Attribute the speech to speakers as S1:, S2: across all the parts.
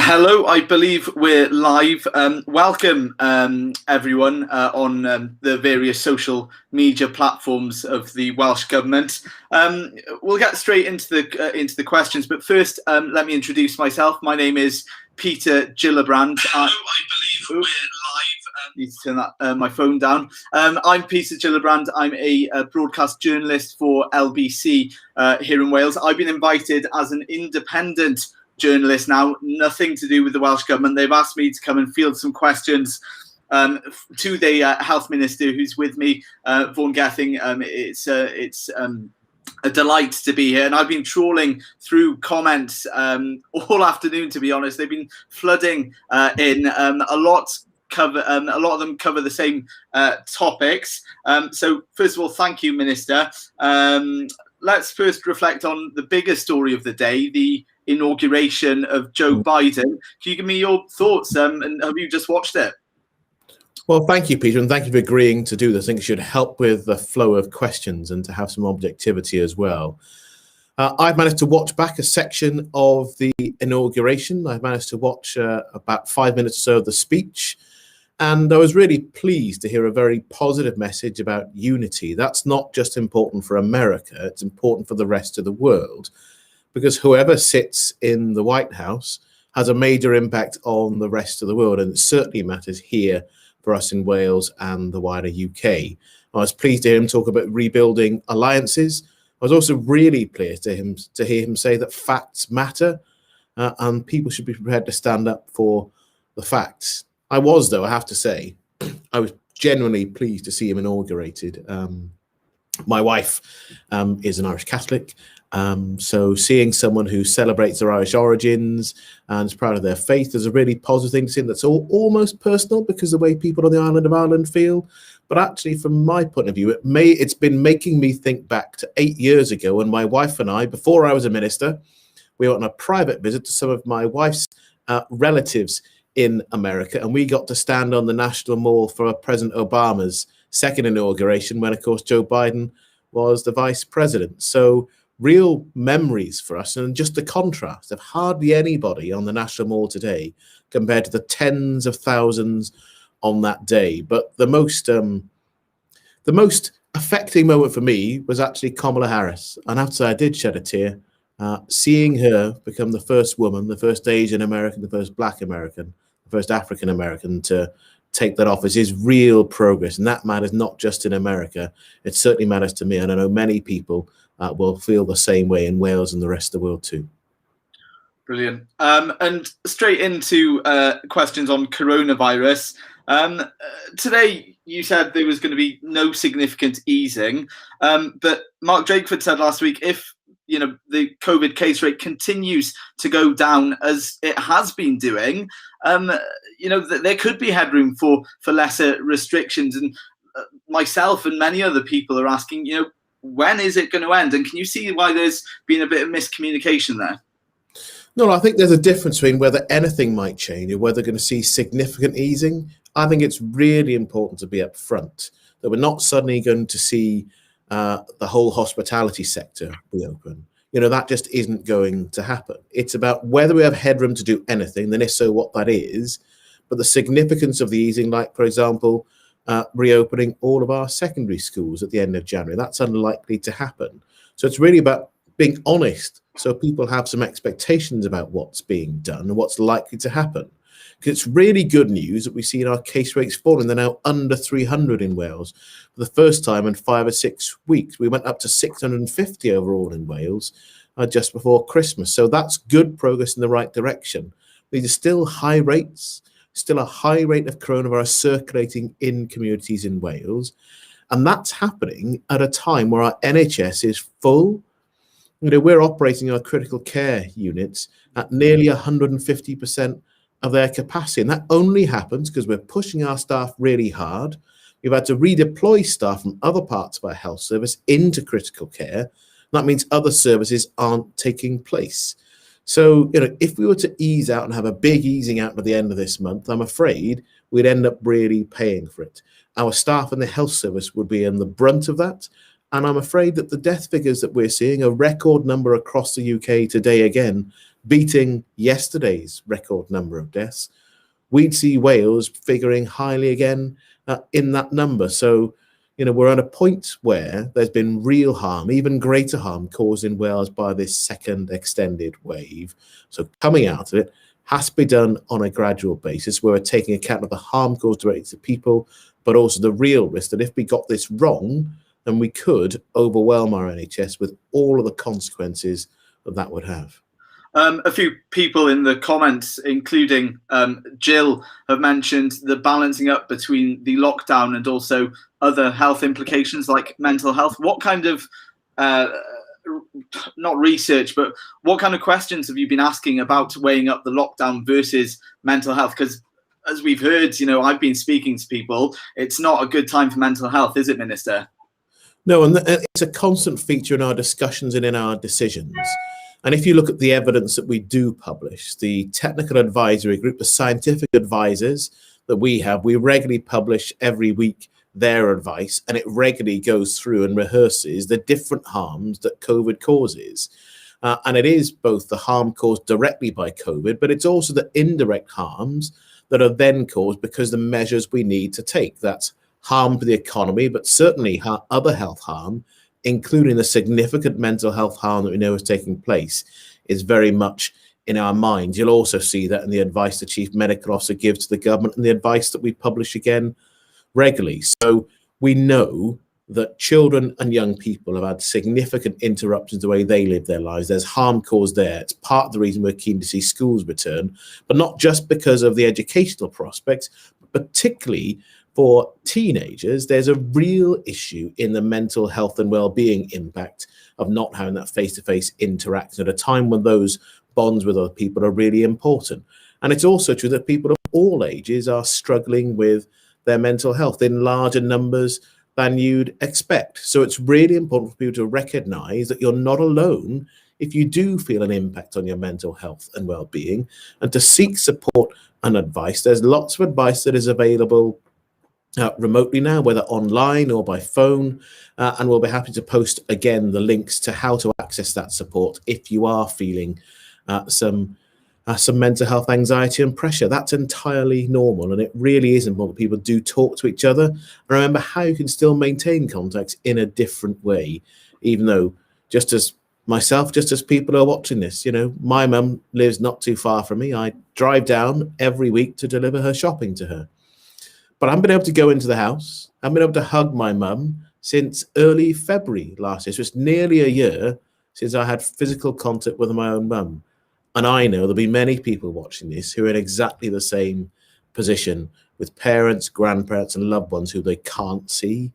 S1: Hello, I believe we're live. Welcome, everyone, on the various social media platforms of the Welsh Government. We'll get straight into the questions, but first, let me introduce myself. My name is Peter Gillibrand. Hello, I believe we're live. Need to turn that, my phone down. I'm Peter Gillibrand. I'm a broadcast journalist for LBC here in Wales. I've been invited as an independent journalist now, nothing to do with the Welsh Government. They've asked me to come and field some questions to the Health Minister who's with me, Vaughan Gething. It's a delight to be here, and I've been trawling through comments all afternoon, to be honest. They've been flooding in. A lot of them cover the same topics. So first of all, thank you, Minister. Let's first reflect on the bigger story of the day, the inauguration of Joe Biden. Can you give me your thoughts? And have you just watched it?
S2: Well, thank you, Peter, and thank you for agreeing to do this. I think it should help with the flow of questions and to have some objectivity as well. I've managed to watch back a section of the inauguration. I've managed to watch about 5 minutes or so of the speech, and I was really pleased to hear a very positive message about unity. That's not just important for America, it's important for the rest of the world, because whoever sits in the White House has a major impact on the rest of the world, and it certainly matters here for us in Wales and the wider UK. I was pleased to hear him talk about rebuilding alliances. I was also really pleased to hear him say that facts matter, and people should be prepared to stand up for the facts. I have to say, I was genuinely pleased to see him inaugurated. My wife is an Irish Catholic, so seeing someone who celebrates their Irish origins and is proud of their faith is a really positive thing to see. That's almost personal, because the way people on the island of Ireland feel. But actually, from my point of view, it's been making me think back to 8 years ago when my wife and I, before I was a minister, we went on a private visit to some of my wife's relatives in America, and we got to stand on the National Mall for President Obama's second inauguration, when, of course, Joe Biden was the vice president. So real memories for us, and just the contrast of hardly anybody on the National Mall today compared to the tens of thousands on that day. But the most affecting moment for me was actually Kamala Harris, and after I did shed a tear, seeing her become the first woman, the first Asian American, the first Black American, the first African American to take that office is real progress, and that matters not just in America. It certainly matters to me, and I know many people will feel the same way in Wales and the rest of the world too.
S1: Brilliant. And straight into questions on coronavirus. Today, you said there was going to be no significant easing, but Mark Drakeford said last week, if the COVID case rate continues to go down as it has been doing, there could be headroom for lesser restrictions. And myself and many other people are asking, when is it going to end? And can you see why there's been a bit of miscommunication there?
S2: No, I think there's a difference between whether anything might change or whether we're going to see significant easing. I think it's really important to be upfront that we're not suddenly going to see the whole hospitality sector be open. That just isn't going to happen. It's about whether we have headroom to do anything, then if so, what that is. But the significance of the easing, like, for example, reopening all of our secondary schools at the end of January, that's unlikely to happen. So it's really about being honest, so people have some expectations about what's being done and what's likely to happen. Because it's really good news that we've seen our case rates falling. They're now under 300 in Wales for the first time in 5 or 6 weeks. We went up to 650 overall in Wales just before Christmas. So that's good progress in the right direction. These are still high rates, still a high rate of coronavirus circulating in communities in Wales. And that's happening at a time where our NHS is full. We're operating our critical care units at nearly 150% of their capacity. And that only happens because we're pushing our staff really hard. We've had to redeploy staff from other parts of our health service into critical care. That means other services aren't taking place. So, if we were to ease out and have a big easing out at the end of this month, I'm afraid we'd end up really paying for it. Our staff in the health service would be in the brunt of that. And I'm afraid that the death figures that we're seeing, a record number across the UK today again, beating yesterday's record number of deaths, we'd see Wales figuring highly again in that number. So, we're at a point where there's been real harm, even greater harm, caused in Wales by this second extended wave. So coming out of it has to be done on a gradual basis, where we're taking account of the harm caused directly to people, but also the real risk that if we got this wrong, then we could overwhelm our NHS with all of the consequences that would have.
S1: A few people in the comments, including Jill, have mentioned the balancing up between the lockdown and also other health implications like mental health. What kind of, not research, but what kind of questions have you been asking about weighing up the lockdown versus mental health? Because as we've heard, I've been speaking to people, it's not a good time for mental health, is it, Minister?
S2: No, and it's a constant feature in our discussions and in our decisions. And if you look at the evidence that we do publish, the technical advisory group, the scientific advisors that we have, we regularly publish every week their advice, and it regularly goes through and rehearses the different harms that COVID causes. And it is both the harm caused directly by COVID, but it's also the indirect harms that are then caused because the measures we need to take. That's harm to the economy, but certainly other health harm, including the significant mental health harm that we know is taking place, is very much in our minds. You'll also see that in the advice the Chief Medical Officer gives to the government and the advice that we publish again regularly. So we know that children and young people have had significant interruptions the way they live their lives. There's harm caused there. It's part of the reason we're keen to see schools return, but not just because of the educational prospects, but particularly for teenagers, there's a real issue in the mental health and well-being impact of not having that face-to-face interaction at a time when those bonds with other people are really important. And it's also true that people of all ages are struggling with their mental health in larger numbers than you'd expect. So it's really important for people to recognise that you're not alone if you do feel an impact on your mental health and well-being, and to seek support and advice. There's lots of advice that is available remotely now, whether online or by phone, and we'll be happy to post again the links to how to access that support if you are feeling some mental health anxiety and pressure. That's entirely normal, and it really is important that people do talk to each other and remember how you can still maintain contacts in a different way, even though just as people are watching this, my mum lives not too far from me. I drive down every week to deliver her shopping to her. But I haven't been able to go into the house. I haven't been able to hug my mum since early February last year. So it's nearly a year since I had physical contact with my own mum. And I know there'll be many people watching this who are in exactly the same position with parents, grandparents, and loved ones who they can't see.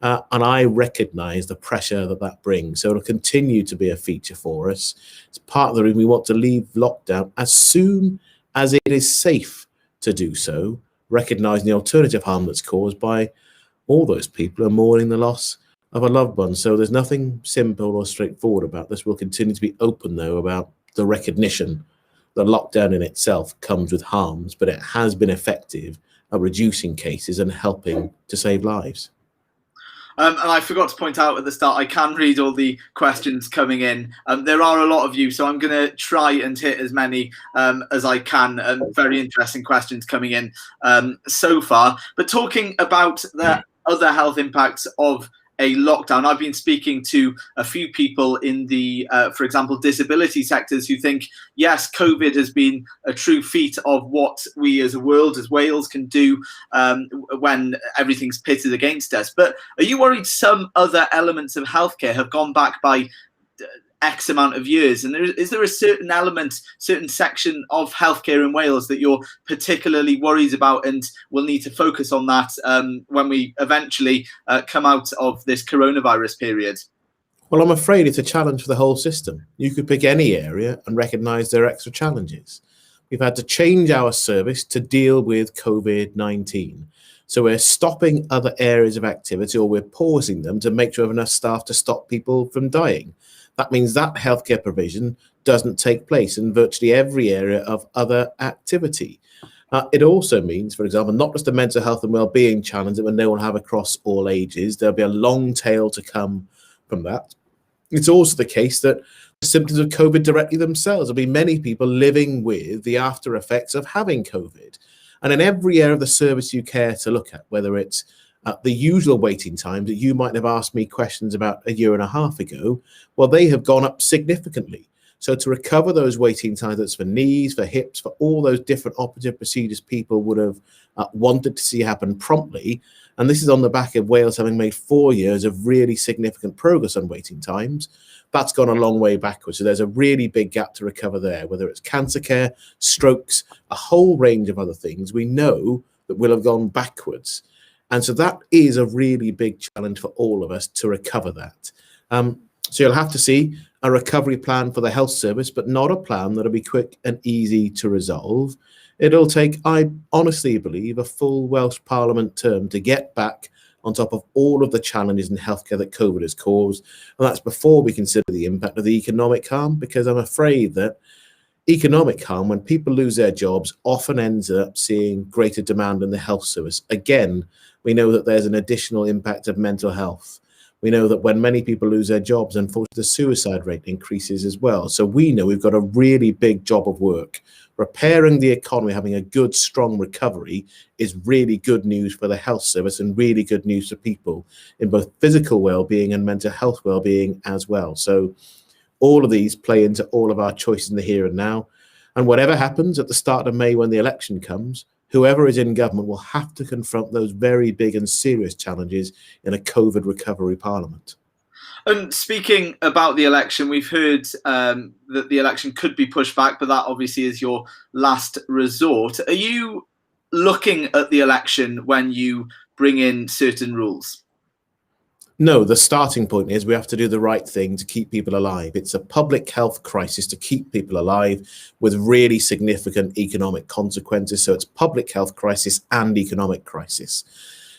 S2: And I recognise the pressure that brings. So it'll continue to be a feature for us. It's part of the reason we want to leave lockdown as soon as it is safe to do so, recognising the alternative harm that's caused by all those people who are mourning the loss of a loved one. So there's nothing simple or straightforward about this. We'll continue to be open, though, about the recognition that lockdown in itself comes with harms, but it has been effective at reducing cases and helping to save lives.
S1: And I forgot to point out at the start, I can read all the questions coming in. There are a lot of you, so I'm going to try and hit as many as I can. Very interesting questions coming in so far. But talking about the other health impacts of a lockdown, I've been speaking to a few people in the, for example, disability sectors who think, yes, COVID has been a true feat of what we as a world, as Wales, can do when everything's pitted against us. But are you worried some other elements of healthcare have gone back by X amount of years? And is there a certain element, certain section of healthcare in Wales that you're particularly worried about and will need to focus on that when we eventually come out of this coronavirus period?
S2: Well, I'm afraid it's a challenge for the whole system. You could pick any area and recognise there are extra challenges. We've had to change our service to deal with COVID-19. So we're stopping other areas of activity, or we're pausing them to make sure we have enough staff to stop people from dying. That means that healthcare provision doesn't take place in virtually every area of other activity. It also means, for example, not just a mental health and well-being challenge that we know will have across all ages. There'll be a long tail to come from that. It's also the case that symptoms of COVID directly themselves. There'll be many people living with the after effects of having COVID. And in every area of the service you care to look at, whether it's the usual waiting times that you might have asked me questions about a year and a half ago, well, they have gone up significantly. So to recover those waiting times, that's for knees, for hips, for all those different operative procedures people would have wanted to see happen promptly. And this is on the back of Wales having made 4 years of really significant progress on waiting times. That's gone a long way backwards. So there's a really big gap to recover there, whether it's cancer care, strokes, a whole range of other things we know that will have gone backwards. And so that is a really big challenge for all of us to recover that. So you'll have to see a recovery plan for the health service, but not a plan that'll be quick and easy to resolve. It'll take, I honestly believe, a full Welsh Parliament term to get back on top of all of the challenges in healthcare that COVID has caused. And that's before we consider the impact of the economic harm, because I'm afraid that economic harm, when people lose their jobs, often ends up seeing greater demand in the health service. Again, we know that there's an additional impact of mental health. We know that when many people lose their jobs, unfortunately, the suicide rate increases as well. So we know we've got a really big job of work. Repairing the economy, having a good, strong recovery is really good news for the health service and really good news for people in both physical well-being and mental health well-being as well. So all of these play into all of our choices in the here and now. And whatever happens at the start of May when the election comes, whoever is in government will have to confront those very big and serious challenges in a COVID recovery parliament.
S1: And speaking about the election, we've heard that the election could be pushed back, but that obviously is your last resort. Are you looking at the election when you bring in certain rules?
S2: No, the starting point is we have to do the right thing to keep people alive. It's a public health crisis to keep people alive with really significant economic consequences. So it's public health crisis and economic crisis.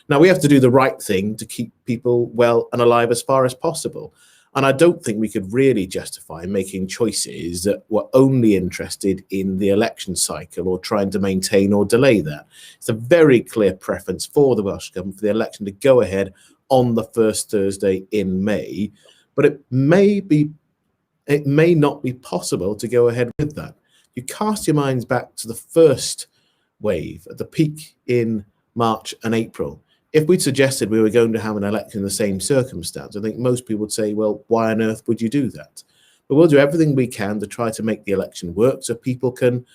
S2: Now, we have to do the right thing to keep people well and alive as far as possible. And I don't think we could really justify making choices that were only interested in the election cycle or trying to maintain or delay that. It's a very clear preference for the Welsh Government for the election to go ahead on the first Thursday in May, but it may not be possible to go ahead with that. You cast your minds back to the first wave at the peak in March and April. If we'd suggested we were going to have an election in the same circumstance, I think most people would say, well, why on earth would you do that? But we'll do everything we can to try to make the election work so people can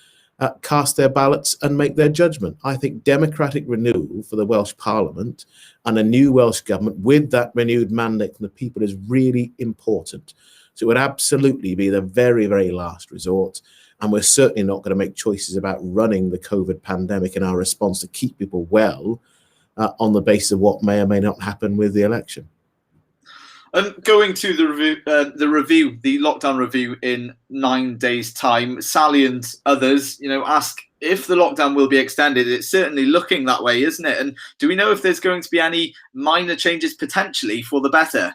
S2: cast their ballots and make their judgment. I think democratic renewal for the Welsh Parliament and a new Welsh Government with that renewed mandate from the people is really important. So it would absolutely be the very, very last resort. And we're certainly not going to make choices about running the COVID pandemic in our response to keep people well on the basis of what may or may not happen with the election.
S1: Going to the review, the lockdown review in 9 days' time, Sally and others, ask if the lockdown will be extended. It's certainly looking that way, isn't it? And do we know if there's going to be any minor changes potentially for the better?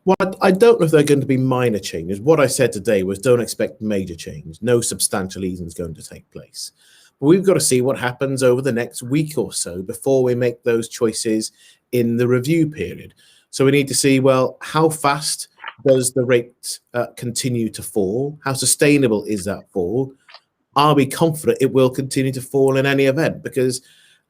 S2: Well, I don't know if there are going to be minor changes. What I said today was don't expect major change. No substantial easing is going to take place. But we've got to see what happens over the next week or so before we make those choices in the review period. So we need to see, well, how fast does the rate continue to fall? How sustainable is that fall? Are we confident it will continue to fall in any event? Because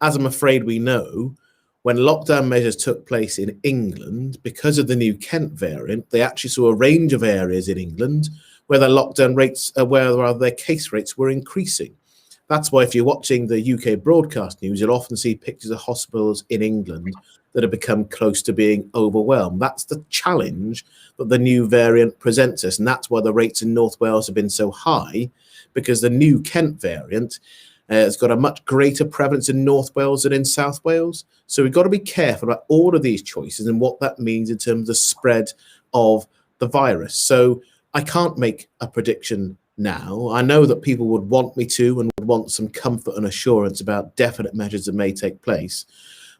S2: as I'm afraid we know, when lockdown measures took place in England, because of the new Kent variant, they actually saw a range of areas in England where their lockdown rates, where their case rates were increasing. That's why if you're watching the UK broadcast news, you'll often see pictures of hospitals in England that have become close to being overwhelmed. That's the challenge that the new variant presents us. And that's why the rates in North Wales have been so high, because the new Kent variant has got a much greater prevalence in North Wales than in South Wales. So we've got to be careful about all of these choices and what that means in terms of the spread of the virus. So I can't make a prediction now. I know that people would want me to and would want some comfort and assurance about definite measures that may take place.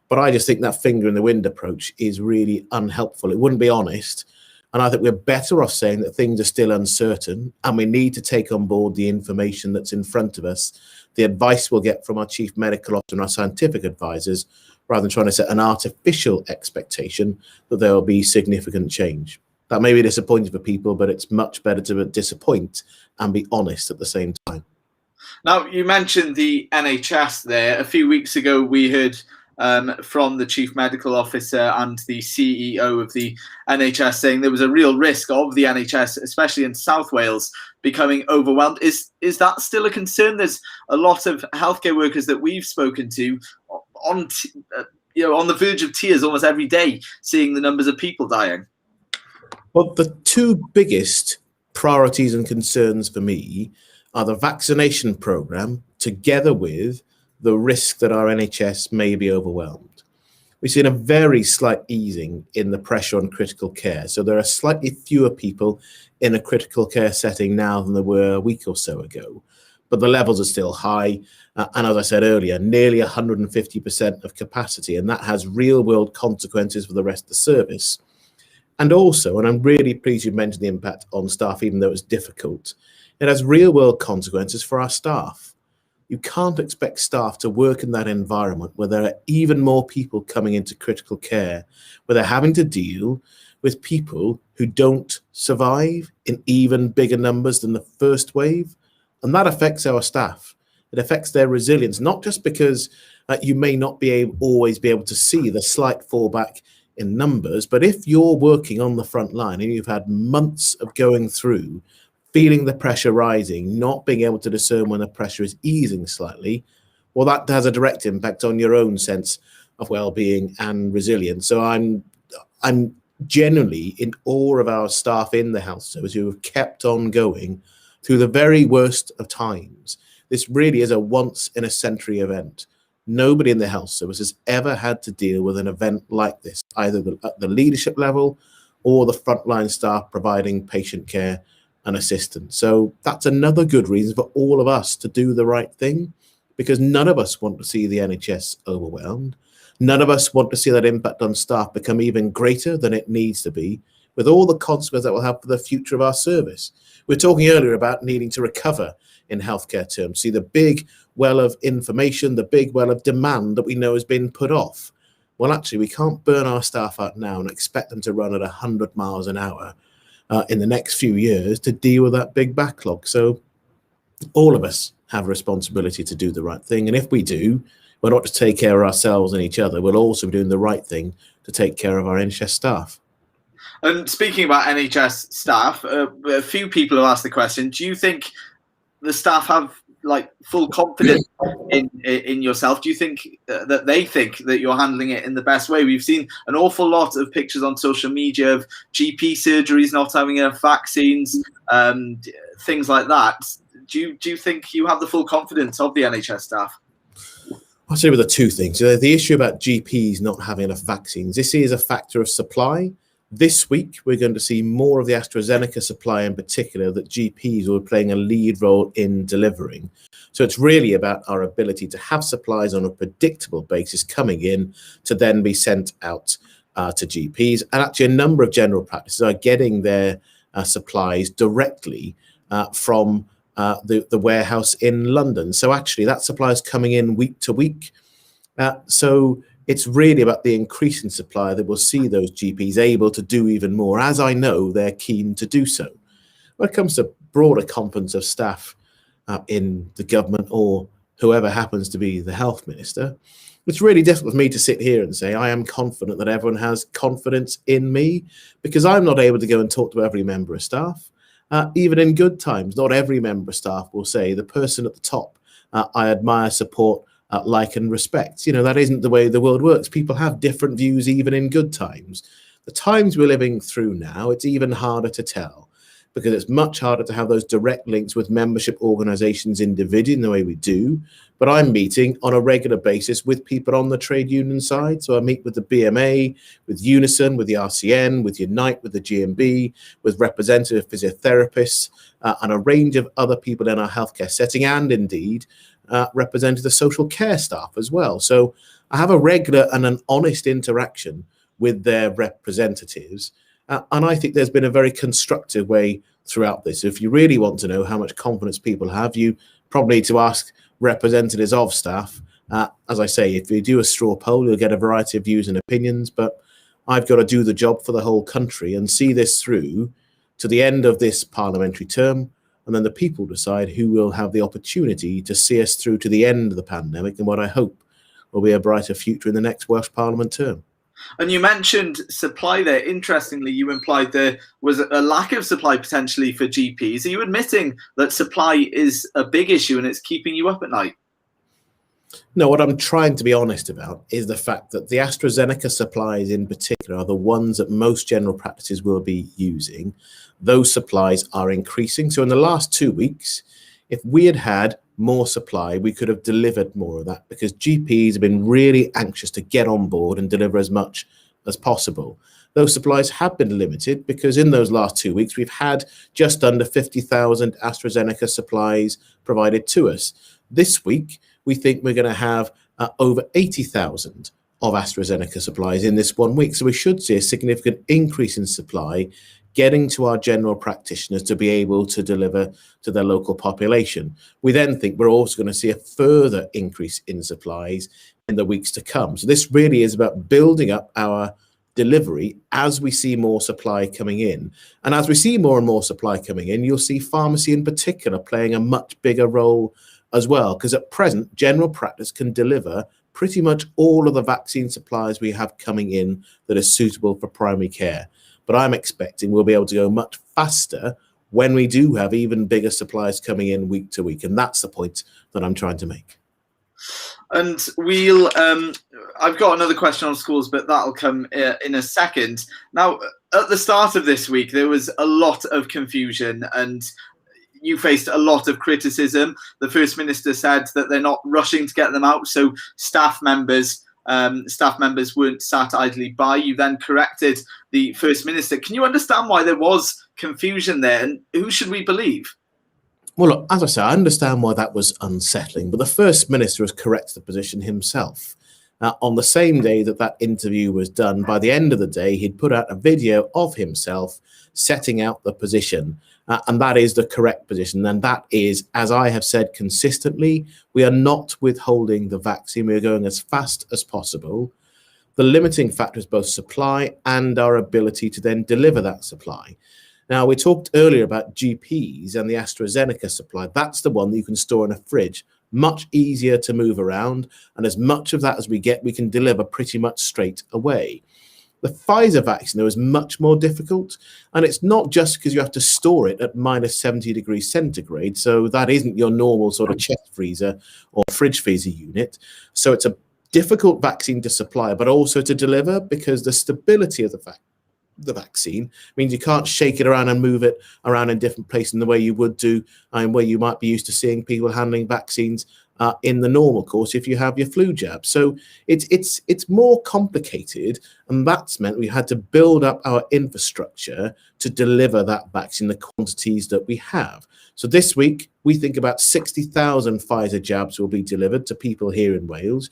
S2: But I just think that finger in the wind approach is really unhelpful. It wouldn't be honest. And I think we're better off saying that things are still uncertain and we need to take on board the information that's in front of us, the advice we'll get from our chief medical officer and our scientific advisors, rather than trying to set an artificial expectation that there will be significant change. That may be disappointing for people, but it's much better to disappoint and be honest at the same time.
S1: Now, you mentioned the NHS there. A few weeks ago, we heard from the Chief Medical Officer and the CEO of the NHS saying there was a real risk of the NHS, especially in South Wales, becoming overwhelmed. Is that still a concern? There's a lot of healthcare workers that we've spoken to on the verge of tears almost every day, seeing the numbers of people dying.
S2: Well, the two biggest priorities and concerns for me are the vaccination programme, together with the risk that our NHS may be overwhelmed. We've seen a very slight easing in the pressure on critical care. So there are slightly fewer people in a critical care setting now than there were a week or so ago, but the levels are still high. And as I said earlier, nearly 150% of capacity, and that has real world consequences for the rest of the service. And also, and I'm really pleased you mentioned the impact on staff, even though it's difficult, it has real world consequences for our staff. You can't expect staff to work in that environment where there are even more people coming into critical care, where they're having to deal with people who don't survive in even bigger numbers than the first wave. And that affects our staff. It affects their resilience, not just because you may not always be able to see the slight fallback in numbers, but if you're working on the front line and you've had months of going through, feeling the pressure rising, not being able to discern when the pressure is easing slightly, well, that has a direct impact on your own sense of well-being and resilience. So I'm genuinely in awe of our staff in the health service who have kept on going through the very worst of times. This really is a once-in-a-century event. Nobody in the health service has ever had to deal with an event like this, either at the leadership level or the frontline staff providing patient care and assistance. So that's another good reason for all of us to do the right thing, because none of us want to see the NHS overwhelmed. None of us want to see that impact on staff become even greater than it needs to be, with all the consequences that will have for the future of our service. We were talking earlier about needing to recover in healthcare terms, see the big well of information, the big well of demand that we know has been put off. Well, actually, we can't burn our staff out now and expect them to run at 100 miles an hour in the next few years to deal with that big backlog. So all of us have a responsibility to do the right thing. And if we do, we're not to take care of ourselves and each other, we'll also be doing the right thing to take care of our NHS staff.
S1: And speaking about NHS staff, a few people have asked the question, do you think the staff have full confidence in yourself? Do you think that they think that you're handling it in the best way? We've seen an awful lot of pictures on social media of GP surgeries not having enough vaccines, things like that. Do you think you have the full confidence of the NHS staff?
S2: I'll say with the two things. The issue about GPs not having enough vaccines, this is a factor of supply. This week, we're going to see more of the AstraZeneca supply in particular that GPs will be playing a lead role in delivering. So it's really about our ability to have supplies on a predictable basis coming in to then be sent out to GPs. And actually a number of general practices are getting their supplies directly from the warehouse in London. So actually that supply is coming in week to week. So it's really about the increasing supply that will see those GPs able to do even more, as I know they're keen to do so. When it comes to broader confidence of staff in the government or whoever happens to be the health minister, it's really difficult for me to sit here and say I am confident that everyone has confidence in me, because I'm not able to go and talk to every member of staff. Even in good times, not every member of staff will say the person at the top I admire, support, like and respect. That isn't the way the world works. People have different views even in good times. The times we're living through now, it's even harder to tell, because it's much harder to have those direct links with membership organisations individually in the way we do. But I'm meeting on a regular basis with people on the trade union side. So I meet with the BMA, with Unison, with the RCN, with Unite, with the GMB, with representative physiotherapists, and a range of other people in our healthcare setting, and indeed representing the social care staff as well. So I have a regular and an honest interaction with their representatives. And I think there's been a very constructive way throughout this. If you really want to know how much confidence people have, you probably need to ask representatives of staff. As I say, if you do a straw poll, you'll get a variety of views and opinions, but I've got to do the job for the whole country and see this through to the end of this parliamentary term, and then the people decide who will have the opportunity to see us through to the end of the pandemic and what I hope will be a brighter future in the next Welsh Parliament term.
S1: And you mentioned supply there. Interestingly, you implied there was a lack of supply potentially for GPs. Are you admitting that supply is a big issue and it's keeping you up at night?
S2: No, what I'm trying to be honest about is the fact that the AstraZeneca supplies in particular are the ones that most general practices will be using. Those supplies are increasing. So in the last 2 weeks, if we had had more supply, we could have delivered more of that, because GPs have been really anxious to get on board and deliver as much as possible. Those supplies have been limited because in those last 2 weeks, we've had just under 50,000 AstraZeneca supplies provided to us. This week, we think we're going to have over 80,000 of AstraZeneca supplies in this 1 week. So we should see a significant increase in supply getting to our general practitioners to be able to deliver to their local population. We then think we're also going to see a further increase in supplies in the weeks to come. So this really is about building up our delivery as we see more supply coming in. And as we see more and more supply coming in, you'll see pharmacy in particular playing a much bigger role as well, because at present, general practice can deliver pretty much all of the vaccine supplies we have coming in that are suitable for primary care. But I'm expecting we'll be able to go much faster when we do have even bigger supplies coming in week to week. And that's the point that I'm trying to make.
S1: And I've got another question on schools, but that'll come in a second. Now, at the start of this week, there was a lot of confusion and you faced a lot of criticism. The First Minister said that they're not rushing to get them out, so staff members weren't sat idly by. You then corrected the First Minister. Can you understand why there was confusion there, and who should we believe?
S2: Well, look, as I say, I understand why that was unsettling, but the First Minister has corrected the position himself. On the same day that that interview was done, by the end of the day, he'd put out a video of himself setting out the position. And that is the correct position. And that is, as I have said consistently, we are not withholding the vaccine. We are going as fast as possible. The limiting factor is both supply and our ability to then deliver that supply. Now, we talked earlier about GPs and the AstraZeneca supply. That's the one that you can store in a fridge. Much easier to move around. And as much of that as we get, we can deliver pretty much straight away. The Pfizer vaccine, though, is much more difficult. And it's not just because you have to store it at minus 70 degrees centigrade. So that isn't your normal sort of chest freezer or fridge freezer unit. So it's a difficult vaccine to supply, but also to deliver, because the stability of the vaccine means you can't shake it around and move it around in different places in the way you would do, and where you might be used to seeing people handling vaccines in the normal course if you have your flu jab. So it's more complicated, and that's meant we had to build up our infrastructure to deliver that vaccine, the quantities that we have. So this week, we think about 60,000 Pfizer jabs will be delivered to people here in Wales.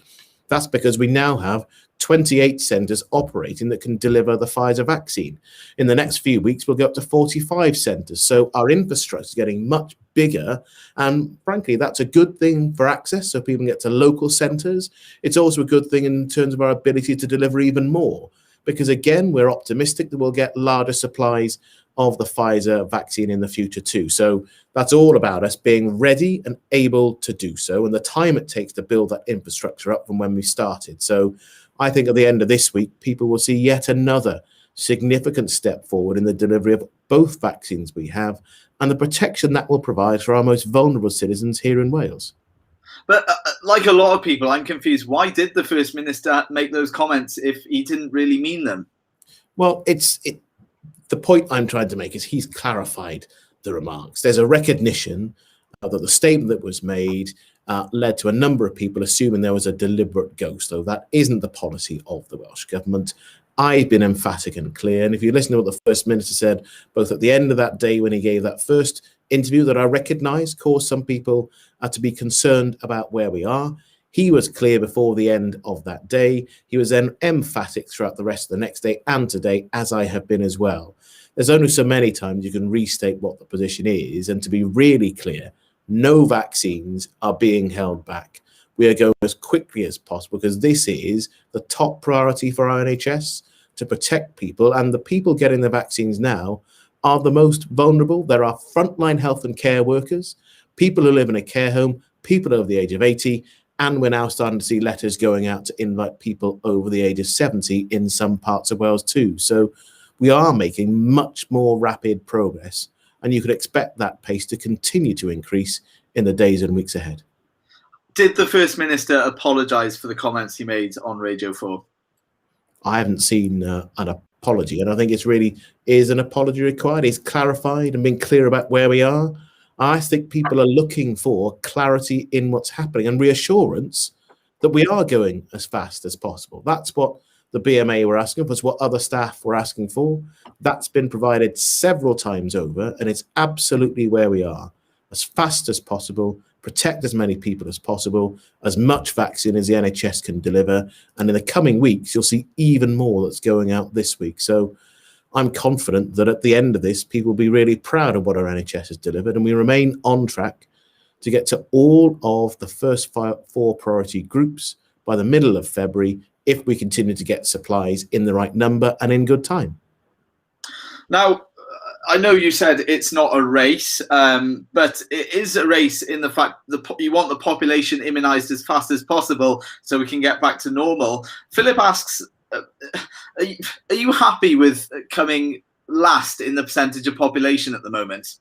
S2: That's because we now have 28 centres operating that can deliver the Pfizer vaccine. In the next few weeks, we'll go up to 45 centres. So our infrastructure is getting much bigger. And frankly, that's a good thing for access, so people can get to local centres. It's also a good thing in terms of our ability to deliver even more, because again, we're optimistic that we'll get larger supplies of the Pfizer vaccine in the future too. So that's all about us being ready and able to do so, and the time it takes to build that infrastructure up from when we started. So I think at the end of this week, people will see yet another significant step forward in the delivery of both vaccines we have and the protection that will provide for our most vulnerable citizens here in Wales.
S1: But like a lot of people, I'm confused. Why did the First Minister make those comments if he didn't really mean them?
S2: Well, the point I'm trying to make is he's clarified the remarks. There's a recognition that the statement that was made led to a number of people assuming there was a deliberate ghost, though that isn't the policy of the Welsh Government. I've been emphatic and clear, and if you listen to what the First Minister said, both at the end of that day when he gave that first interview that I recognise caused some people to be concerned about where we are, he was clear before the end of that day. He was then emphatic throughout the rest of the next day and today, as I have been as well. There's only so many times you can restate what the position is, and to be really clear, no vaccines are being held back. We are going as quickly as possible because this is the top priority for our NHS. to protect people, and the people getting the vaccines now are the most vulnerable. There are frontline health and care workers, people who live in a care home, people over the age of 80, and we're now starting to see letters going out to invite people over the age of 70 in some parts of Wales too. So we are making much more rapid progress, and you could expect that pace to continue to increase in the days and weeks ahead.
S1: Did the First Minister apologise for the comments he made on Radio 4?
S2: I haven't seen an apology, and I think it's really is an apology required. He's clarified and been clear about where we are. I think people are looking for clarity in what's happening and reassurance that we are going as fast as possible. That's what the BMA were asking for, it's what other staff were asking for. That's been provided several times over, and it's absolutely where we are, as fast as possible, protect as many people as possible, as much vaccine as the NHS can deliver. And in the coming weeks, you'll see even more that's going out this week. So I'm confident that at the end of this, people will be really proud of what our NHS has delivered, and we remain on track to get to all of the first 4 priority groups by the middle of February if we continue to get supplies in the right number and in good time.
S1: Now, I know you said it's not a race, but it is a race in the fact that you want the population immunised as fast as possible so we can get back to normal. Philip asks, are you happy with coming last in the percentage of population at the moment?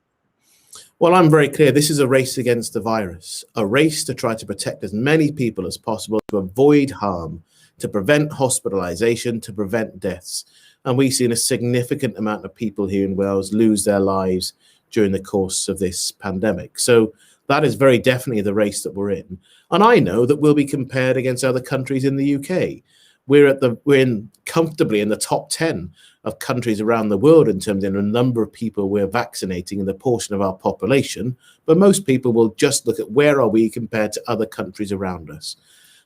S2: Well, I'm very clear. This is a race against the virus, a race to try to protect as many people as possible, to avoid harm, to prevent hospitalisation, to prevent deaths. And we've seen a significant amount of people here in Wales lose their lives during the course of this pandemic. So that is very definitely the race that we're in. And I know that we'll be compared against other countries in the UK. We're comfortably in the top 10 of countries around the world in terms of the number of people we're vaccinating and the portion of our population. But most people will just look at where are we compared to other countries around us.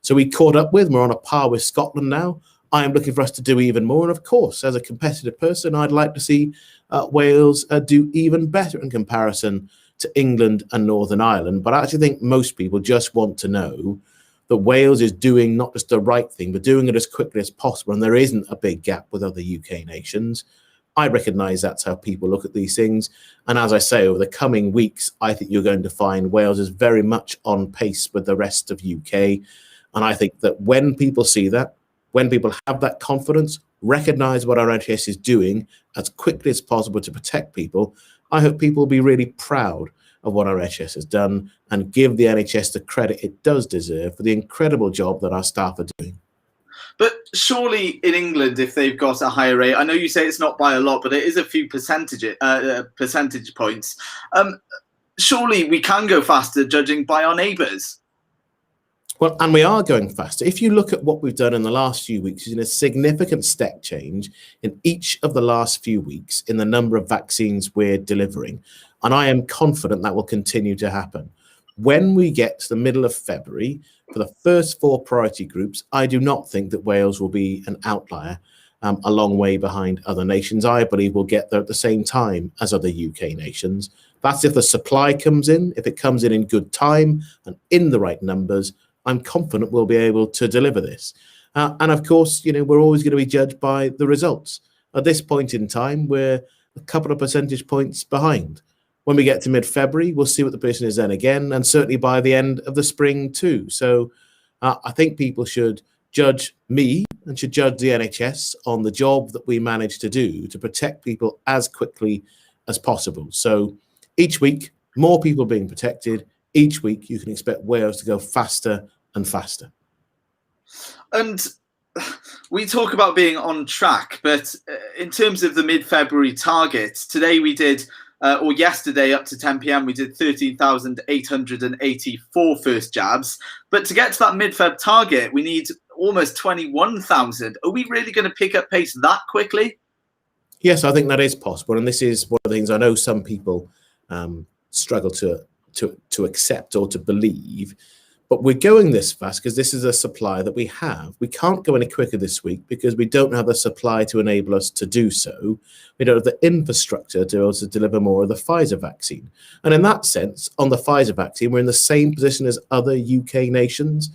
S2: So we caught up with, we're on a par with Scotland now. I am looking for us to do even more. And of course, as a competitive person, I'd like to see Wales do even better in comparison to England and Northern Ireland. But I actually think most people just want to know that Wales is doing not just the right thing, but doing it as quickly as possible. And there isn't a big gap with other UK nations. I recognise that's how people look at these things. And as I say, over the coming weeks, I think you're going to find Wales is very much on pace with the rest of UK. And I think that when people see that, when people have that confidence, recognise what our NHS is doing as quickly as possible to protect people, I hope people will be really proud of what our NHS has done and give the NHS the credit it does deserve for the incredible job that our staff are doing.
S1: But surely in England, if they've got a higher rate, I know you say it's not by a lot, but it is a few percentage points. Surely we can go faster judging by our neighbours.
S2: Well, and we are going faster. If you look at what we've done in the last few weeks, there's been a significant step change in each of the last few weeks in the number of vaccines we're delivering. And I am confident that will continue to happen. When we get to the middle of February, for the first 4 priority groups, I do not think that Wales will be an outlier a long way behind other nations. I believe we'll get there at the same time as other UK nations. That's if the supply comes in, if it comes in good time and in the right numbers. I'm confident we'll be able to deliver this. And of course, we're always going to be judged by the results. At this point in time, we're a couple of percentage points behind. When we get to mid-February, we'll see what the position is then again, and certainly by the end of the spring too. So I think people should judge me and should judge the NHS on the job that we managed to do to protect people as quickly as possible. So each week, more people being protected. Each week, you can expect Wales to go faster and faster.
S1: And we talk about being on track, but in terms of the mid-February target, today we did, or yesterday up to 10 p.m, we did 13,884 first jabs. But to get to that mid-Feb target, we need almost 21,000. Are we really going to pick up pace that quickly? Yes,
S2: I think that is possible. And this is one of the things I know some people struggle to accept or to believe, but we're going this fast because this is a supply that we have. We can't go any quicker this week because we don't have the supply to enable us to do so. We don't have the infrastructure to be able to deliver more of the Pfizer vaccine. And in that sense, on the Pfizer vaccine, we're in the same position as other UK nations.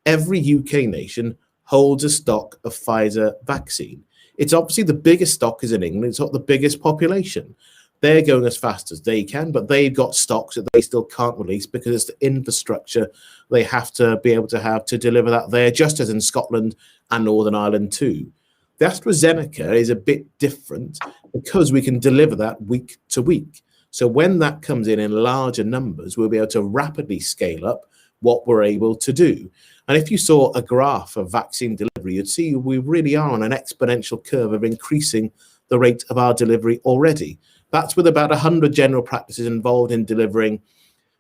S2: Every UK nation holds a stock of Pfizer vaccine. It's obviously the biggest stock is in England. It's got the biggest population. They're going as fast as they can, but they've got stocks that they still can't release because it's the infrastructure they have to be able to have to deliver that there, just as in Scotland and Northern Ireland too. The AstraZeneca is a bit different because we can deliver that week to week. So when that comes in larger numbers, we'll be able to rapidly scale up what we're able to do. And if you saw a graph of vaccine delivery, you'd see we really are on an exponential curve of increasing the rate of our delivery already. That's with about 100 general practices involved in delivering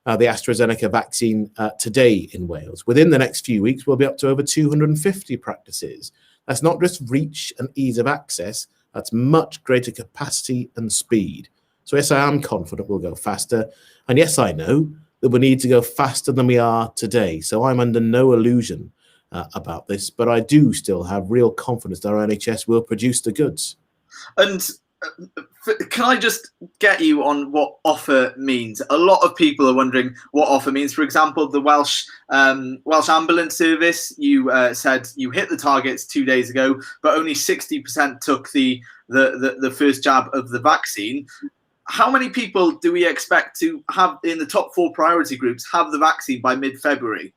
S2: the AstraZeneca vaccine today in Wales. Within the next few weeks, we'll be up to over 250 practices. That's not just reach and ease of access, that's much greater capacity and speed. So yes, I am confident we'll go faster. And yes, I know that we need to go faster than we are today. So I'm under no illusion about this, but I do still have real confidence that our NHS will produce the goods.
S1: And can I just get you on what offer means? A lot of people are wondering what offer means. For example, the Welsh ambulance service, you said you hit the targets 2 days ago, but only 60% took the first jab of the vaccine. How many people do we expect to have in the top 4 priority groups have the vaccine by mid-February?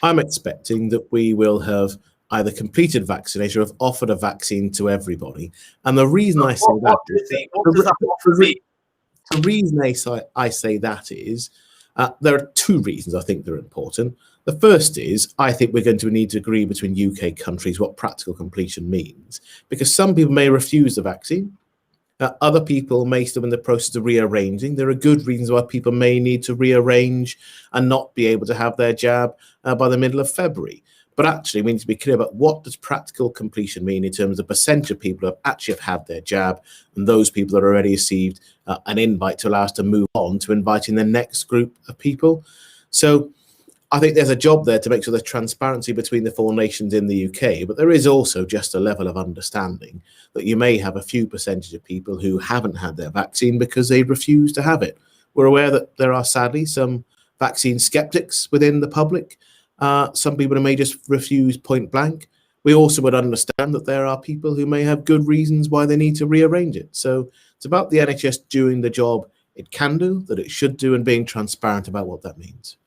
S2: I'm expecting that we will have either completed vaccination or have offered a vaccine to everybody. And the reason I say that is there are 2 reasons I think they're important. The first is I think we're going to need to agree between UK countries what practical completion means, because some people may refuse the vaccine. Other people may still be in the process of rearranging. There are good reasons why people may need to rearrange and not be able to have their jab by the middle of February. But actually, we need to be clear about what does practical completion mean in terms of percentage of people who have had their jab and those people that already received an invite to allow us to move on to inviting the next group of people. So I think there's a job there to make sure there's transparency between the 4 nations in the UK, but there is also just a level of understanding that you may have a few percentage of people who haven't had their vaccine because they refuse to have it. We're aware that there are sadly some vaccine skeptics within the public. Some people who may just refuse point blank. We also would understand that there are people who may have good reasons why they need to rearrange it. So it's about the NHS doing the job it can do, that it should do, and being transparent about what that means.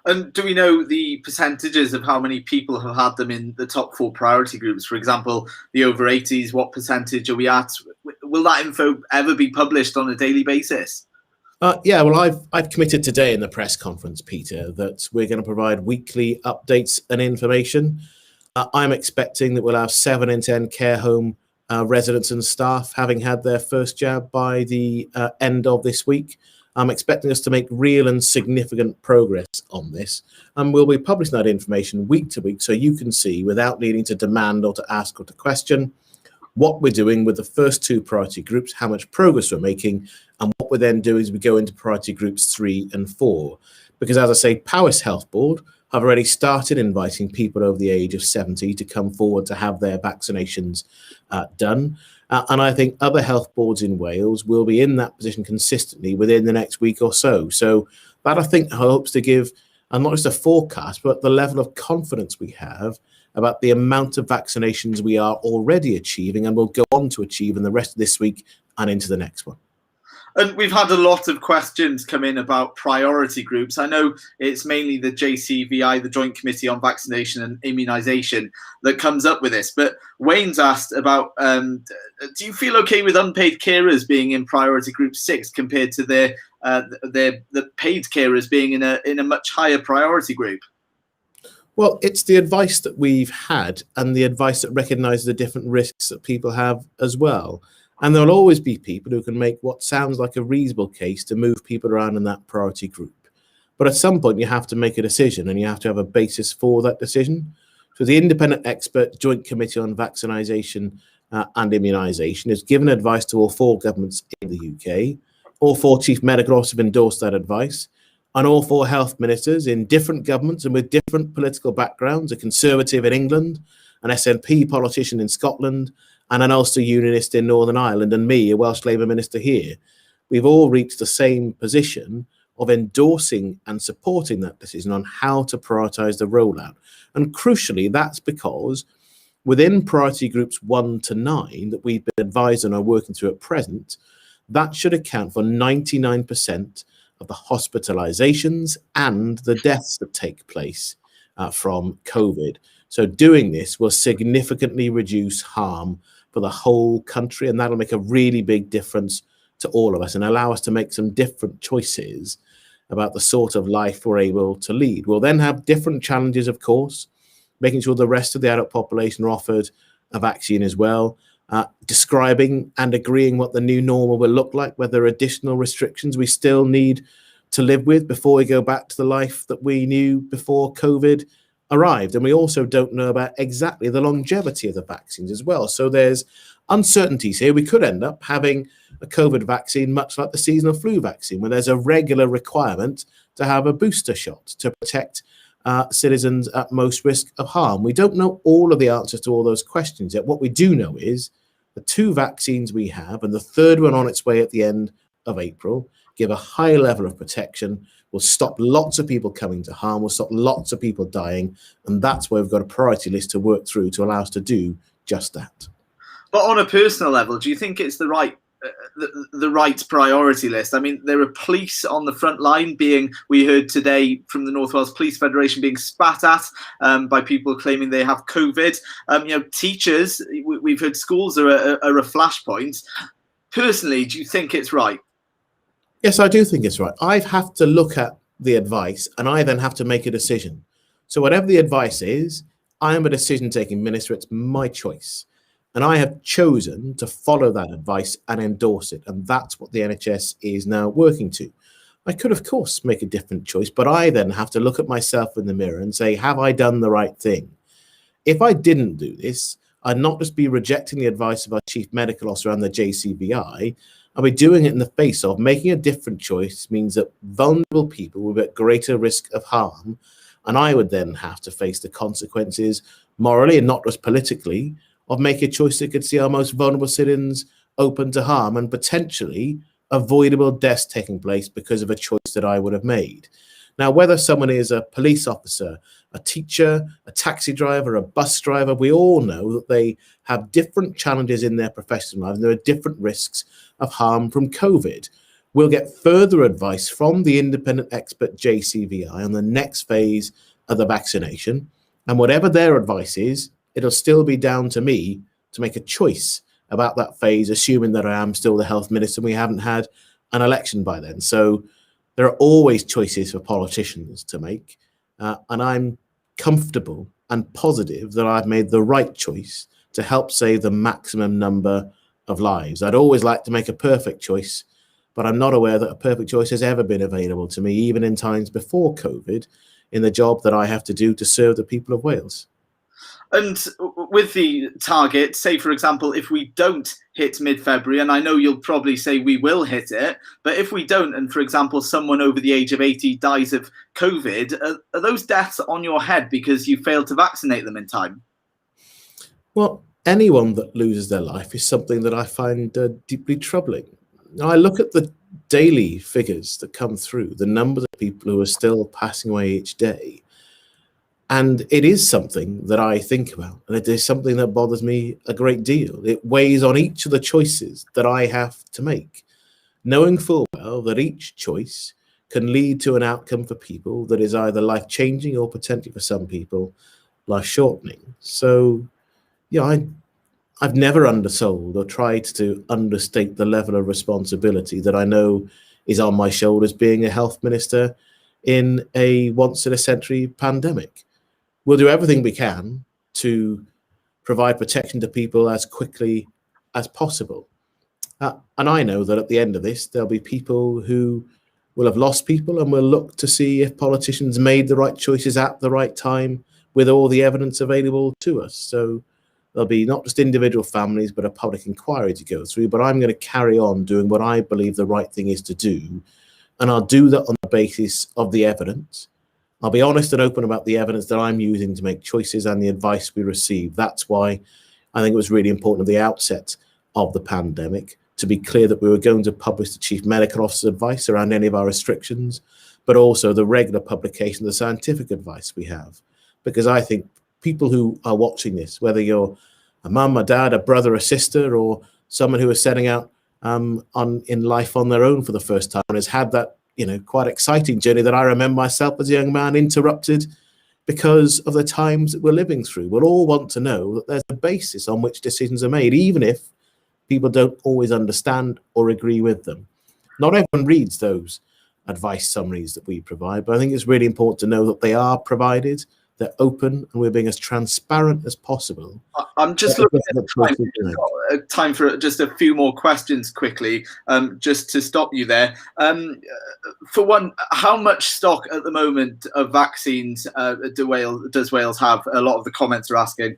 S1: And do we know the percentages of how many people have had them in the top 4 priority groups? For example, the over 80s, what percentage are we at? Will that info ever be published on a daily basis?
S2: Yeah, well, I've committed today in the press conference, Peter, that we're going to provide weekly updates and information. I'm expecting that we'll have 7 in 10 care home residents and staff having had their first jab by the end of this week. I'm expecting us to make real and significant progress on this, and we'll be publishing that information week to week so you can see, without needing to demand or to ask or to question, what we're doing with the first 2 priority groups, how much progress we're making, and what we're then doing as we go into priority groups 3 and 4. Because as I say, Powys Health Board have already started inviting people over the age of 70 to come forward to have their vaccinations done. And I think other health boards in Wales will be in that position consistently within the next week or so. So that, I think, hopes to give, and not just a forecast, but the level of confidence we have about the amount of vaccinations we are already achieving and will go on to achieve in the rest of this week and into the next one.
S1: And we've had a lot of questions come in about priority groups. I know it's mainly the JCVI, the Joint Committee on Vaccination and Immunisation, that comes up with this. But Wayne's asked about, do you feel okay with unpaid carers being in priority group 6 compared to the paid carers being in a much higher priority group?
S2: Well, it's the advice that we've had and the advice that recognises the different risks that people have as well. And there'll always be people who can make what sounds like a reasonable case to move people around in that priority group. But at some point, you have to make a decision and you have to have a basis for that decision. So the independent expert Joint Committee on Vaccination and Immunisation has given advice to all 4 governments in the UK. All 4 chief medical officers have endorsed that advice. And all 4 health ministers in different governments and with different political backgrounds, a Conservative in England, an SNP politician in Scotland, and an Ulster Unionist in Northern Ireland, and me, a Welsh Labour minister here, we've all reached the same position of endorsing and supporting that decision on how to prioritise the rollout. And crucially, that's because within priority groups 1 to 9 that we've been advised and are working through at present, that should account for 99% of the hospitalizations and the deaths that take place from COVID. So doing this will significantly reduce harm for the whole country, and that'll make a really big difference to all of us and allow us to make some different choices about the sort of life we're able to lead. We'll then have different challenges, of course, making sure the rest of the adult population are offered a vaccine as well, describing and agreeing what the new normal will look like, whether additional restrictions we still need to live with before we go back to the life that we knew before COVID arrived. And we also don't know about exactly the longevity of the vaccines as well. So there's uncertainties here. We could end up having a COVID vaccine much like the seasonal flu vaccine, where there's a regular requirement to have a booster shot to protect citizens at most risk of harm. We don't know all of the answers to all those questions yet. What we do know is the 2 vaccines we have, and the 3rd one on its way at the end of April, give a high level of protection, will stop lots of people coming to harm, will stop lots of people dying, and that's where we've got a priority list to work through to allow us to do just that.
S1: But on a personal level, do you think it's the right priority list? I mean, there are police on the front line we heard today from the North Wales Police Federation, being spat at by people claiming they have COVID. Teachers, we've heard schools are a flashpoint. Personally, do you think it's right?
S2: Yes, I do think it's right. I have to look at the advice and I then have to make a decision. So whatever the advice is, I am a decision-taking minister. It's my choice. And I have chosen to follow that advice and endorse it. And that's what the NHS is now working to. I could, of course, make a different choice, but I then have to look at myself in the mirror and say, have I done the right thing? If I didn't do this, I'd not just be rejecting the advice of our Chief Medical Officer and the JCVI, I'll be doing it in the face of making a different choice means that vulnerable people will be at greater risk of harm. And I would then have to face the consequences morally and not just politically of making a choice that could see our most vulnerable citizens open to harm and potentially avoidable deaths taking place because of a choice that I would have made. Now, whether someone is a police officer, a teacher, a taxi driver, a bus driver, we all know that they have different challenges in their professional lives and there are different risks of harm from COVID. We'll get further advice from the independent expert JCVI on the next phase of the vaccination. And whatever their advice is, it'll still be down to me to make a choice about that phase, assuming that I am still the health minister and we haven't had an election by then. So there are always choices for politicians to make. And I'm comfortable and positive that I've made the right choice to help save the maximum number of lives. I'd always like to make a perfect choice, but I'm not aware that a perfect choice has ever been available to me, even in times before COVID, in the job that I have to do to serve the people of Wales.
S1: And with the target, say, for example, if we don't hit mid-February, and I know you'll probably say we will hit it, but if we don't, and for example, someone over the age of 80 dies of COVID, are those deaths on your head because you failed to vaccinate them in time?
S2: Well, anyone that loses their life is something that I find deeply troubling. Now, I look at the daily figures that come through, the numbers of people who are still passing away each day. And it is something that I think about, and it is something that bothers me a great deal. It weighs on each of the choices that I have to make, knowing full well that each choice can lead to an outcome for people that is either life-changing or potentially for some people, life-shortening. So, yeah, I've never undersold or tried to understate the level of responsibility that I know is on my shoulders being a health minister in a once-in-a-century pandemic. We'll do everything we can to provide protection to people as quickly as possible. And I know that at the end of this, there'll be people who will have lost people, and we'll look to see if politicians made the right choices at the right time with all the evidence available to us. So there'll be not just individual families, but a public inquiry to go through. But I'm going to carry on doing what I believe the right thing is to do. And I'll do that on the basis of the evidence. I'll be honest and open about the evidence that I'm using to make choices and the advice we receive. That's why I think it was really important at the outset of the pandemic to be clear that we were going to publish the Chief Medical Officer's advice around any of our restrictions, but also the regular publication of the scientific advice we have. Because I think people who are watching this, whether you're a mum, a dad, a brother, a sister, or someone who is setting out in life on their own for the first time and has had that, quite exciting journey that I remember myself as a young man interrupted because of the times that we're living through. We'll all want to know that there's a basis on which decisions are made, even if people don't always understand or agree with them. Not everyone reads those advice summaries that we provide, but I think it's really important to know that they are provided, they're open, and we're being as transparent as possible.
S1: I'm just looking at time for just a few more questions quickly, just to stop you there. For one, how much stock at the moment of vaccines does Wales have? A lot of the comments are asking.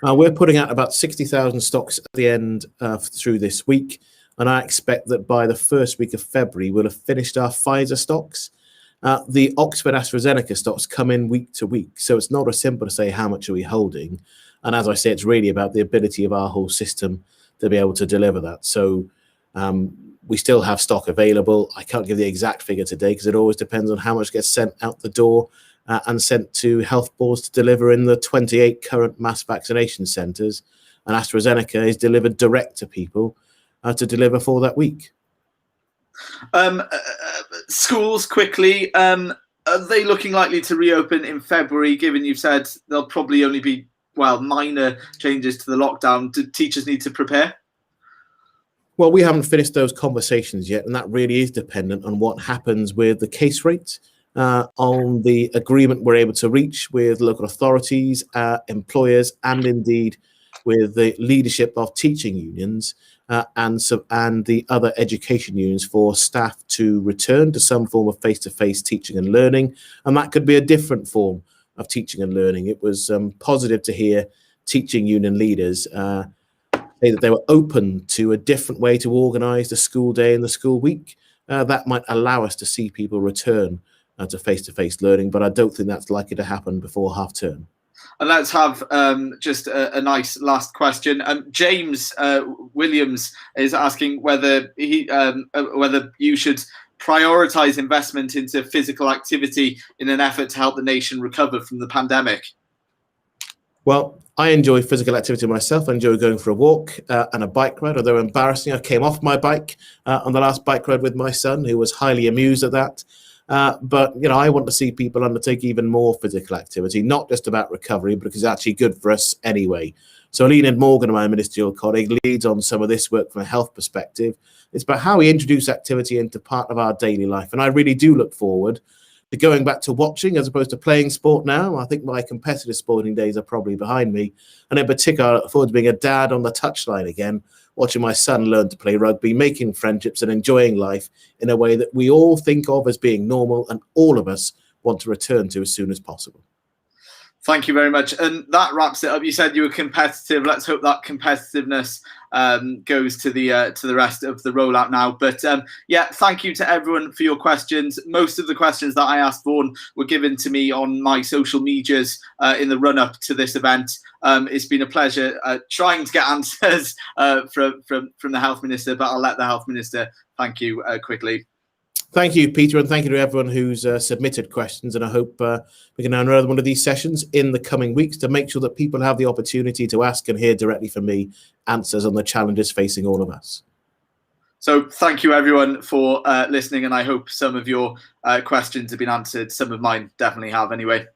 S2: We're putting out about 60,000 stocks at the end through this week, and I expect that by the first week of February, we'll have finished our Pfizer stocks. The Oxford AstraZeneca stocks come in week to week, so it's not as simple to say how much are we holding. And as I say, it's really about the ability of our whole system to be able to deliver that. So we still have stock available. I can't give the exact figure today because it always depends on how much gets sent out the door and sent to health boards to deliver in the 28 current mass vaccination centres. And AstraZeneca is delivered direct to people to deliver for that week.
S1: Schools quickly, are they looking likely to reopen in February, given you've said there'll probably only be, minor changes to the lockdown? Do teachers need to prepare?
S2: Well, we haven't finished those conversations yet, and that really is dependent on what happens with the case rate, on the agreement we're able to reach with local authorities, employers, and indeed with the leadership of teaching unions and the other education unions for staff to return to some form of face-to-face teaching and learning. And that could be a different form of teaching and learning. It was positive to hear teaching union leaders say that they were open to a different way to organise the school day and the school week. That might allow us to see people return to face-to-face learning, but I don't think that's likely to happen before half term.
S1: And let's have just a nice last question. James Williams is asking whether you should prioritise investment into physical activity in an effort to help the nation recover from the pandemic.
S2: Well, I enjoy physical activity myself. I enjoy going for a walk and a bike ride, although embarrassing. I came off my bike on the last bike ride with my son, who was highly amused at that. But I want to see people undertake even more physical activity, not just about recovery, but it's actually good for us anyway. So Leonard Morgan, my ministerial colleague, leads on some of this work from a health perspective. It's about how we introduce activity into part of our daily life. And I really do look forward to going back to watching as opposed to playing sport now. I think my competitive sporting days are probably behind me. And in particular, I look forward to being a dad on the touchline again, watching my son learn to play rugby, making friendships and enjoying life in a way that we all think of as being normal and all of us want to return to as soon as possible.
S1: Thank you very much. And that wraps it up. You said you were competitive. Let's hope that competitiveness goes to the rest of the rollout now. But yeah, thank you to everyone for your questions. Most of the questions that I asked Vaughan were given to me on my social medias in the run-up to this event. It's been a pleasure trying to get answers from the Health Minister, but I'll let the Health Minister thank you quickly.
S2: Thank you, Peter, and thank you to everyone who's submitted questions. And I hope we can have another one of these sessions in the coming weeks to make sure that people have the opportunity to ask and hear directly from me answers on the challenges facing all of us.
S1: So thank you, everyone, for listening. And I hope some of your questions have been answered. Some of mine definitely have anyway.